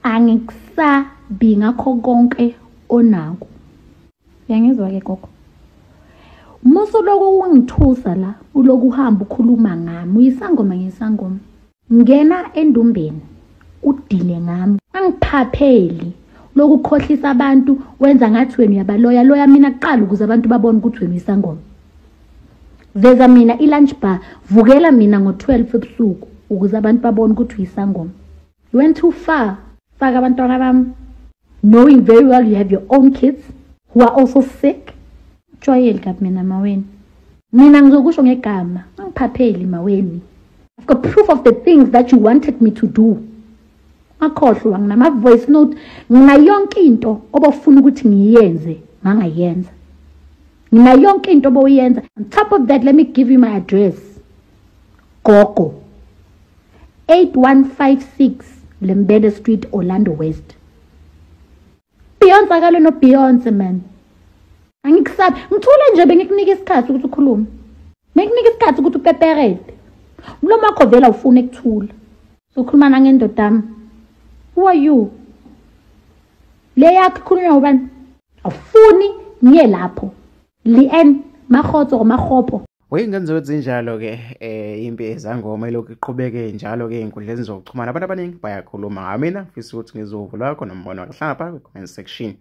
angikusabi ngakho konke onako. Uyangizwa ke gogo? Muso lokho ungithusa la uloku uhamba ukhuluma ngami uyisangoma ngesangoma. Ngena endumbeni udile ngami. Angiphapheli lokukhohlisa abantu wenza ngathi wena uyabaloya mina kuqala ukuze abantu babone ukuthi wena uyisangoma. Veza mina ilunch bar, vukela mina ngo-12 ebusuku ukuze abantu babone ukuthi uyisangoma. You went too far. Faka abantwana bami, knowing very well you have your own kids who are also sick. Jwayeli kabi mina Maweni. Mina ngizokusho ngegama, angiphapheli Maweni. I've got proof of the things that you wanted me to do. Akhohlwa nginama voice note, ngina yonke into obofuna ukuthi ngiyenze, ngangayenza. Ngina yonke into oboyenza. On top of that, let me give you my address. Gogo 8156 Lembede Street, Orlando West. Beyonce akalo no Beyonce man. Angikusabi, ngithule nje bengikunika isikhathi ukuthi ukhulume. Bengikunika isikhathi ukuthi upeperede. Umlomo wakho vela ufuna ukuthula. Sokhuluma nangendodami. Who are you? Le yakho khulunywa ubani? Awufuni ngiye lapho. Lien makhotso makhopo. Wengenze zinjalo ke impi yezangoma lokhu iqhubeke njalo ke inkundleni zokuxhumana abantu abaningi bayakhuluma ngamina mfisa ukuthi ngizovula lakho nombono wakho hlanga pha comment section.